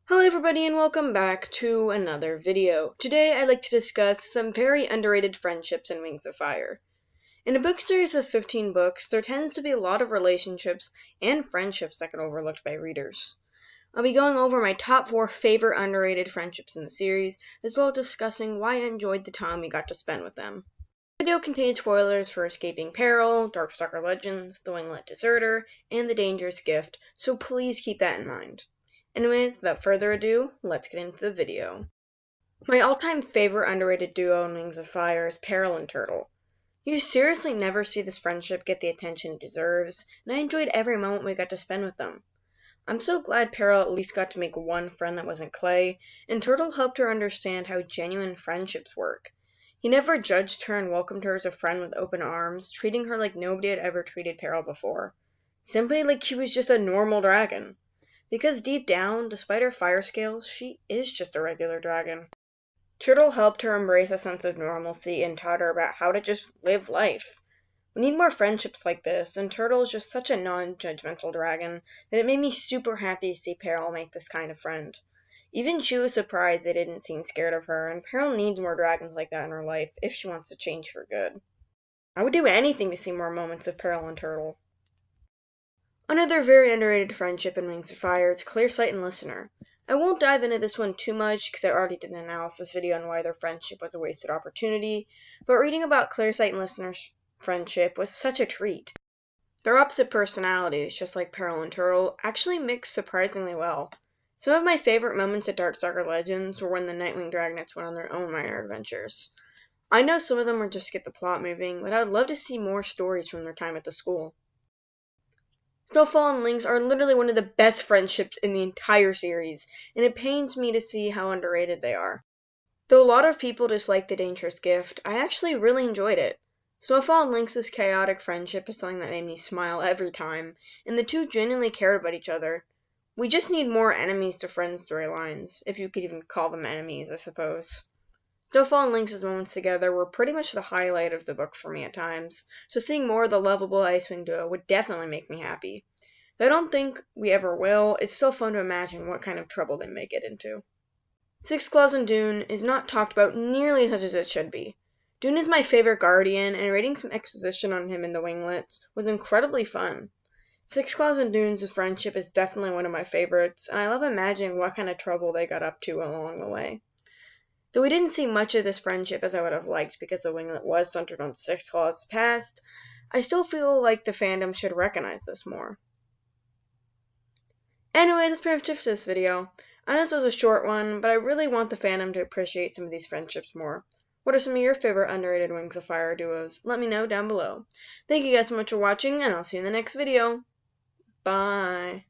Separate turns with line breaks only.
Hello everybody and welcome back to another video. Today I'd like to discuss some very underrated friendships in Wings of Fire. In a book series with 15 books, there tends to be a lot of relationships and friendships that get overlooked by readers. I'll be going over my top 4 favorite underrated friendships in the series, as well as discussing why I enjoyed the time we got to spend with them. The video contains spoilers for Escaping Peril, Darkstalker Legends, The Winglet Deserter, and The Dangerous Gift, so please keep that in mind. Anyways, without further ado, let's get into the video. My all-time favorite underrated duo in Wings of Fire is Peril and Turtle. You seriously never see this friendship get the attention it deserves, and I enjoyed every moment we got to spend with them. I'm so glad Peril at least got to make one friend that wasn't Clay, and Turtle helped her understand how genuine friendships work. He never judged her and welcomed her as a friend with open arms, treating her like nobody had ever treated Peril before. Simply like she was just a normal dragon. Because deep down, despite her fire scales, she is just a regular dragon. Turtle helped her embrace a sense of normalcy and taught her about how to just live life. We need more friendships like this, and Turtle is just such a non-judgmental dragon that it made me super happy to see Peril make this kind of friend. Even she was surprised they didn't seem scared of her, and Peril needs more dragons like that in her life if she wants to change for good. I would do anything to see more moments of Peril and Turtle. Another very underrated friendship in Wings of Fire is Clearsight and Listener. I won't dive into this one too much because I already did an analysis video on why their friendship was a wasted opportunity, but reading about Clearsight and Listener's friendship was such a treat. Their opposite personalities, just like Peril and Turtle, actually mix surprisingly well. Some of my favorite moments at Darkstalker Legends were when the Nightwing Dragnettes went on their own minor adventures. I know some of them were just to get the plot moving, but I'd love to see more stories from their time at the school. Snowfall and Lynx are literally one of the best friendships in the entire series, and it pains me to see how underrated they are. Though a lot of people dislike The Dangerous Gift, I actually really enjoyed it. Snowfall and Lynx's chaotic friendship is something that made me smile every time, and the two genuinely cared about each other. We just need more enemies to friends storylines, if you could even call them enemies, I suppose. Snowfall and Lynx's moments together were pretty much the highlight of the book for me at times, so seeing more of the lovable Icewing duo would definitely make me happy. Though I don't think we ever will, it's still fun to imagine what kind of trouble they may get into. Six Claws and Dune is not talked about nearly as much as it should be. Dune is my favorite guardian, and reading some exposition on him in the Winglets was incredibly fun. Six Claws and Dune's friendship is definitely one of my favorites, and I love imagining what kind of trouble they got up to along the way. Though we didn't see much of this friendship as I would have liked because the Winglet was centered on Six Claws' past, I still feel like the fandom should recognize this more. Anyway, that's pretty much it for this video. I know this was a short one, but I really want the fandom to appreciate some of these friendships more. What are some of your favorite underrated Wings of Fire duos? Let me know down below. Thank you guys so much for watching, and I'll see you in the next video. Bye!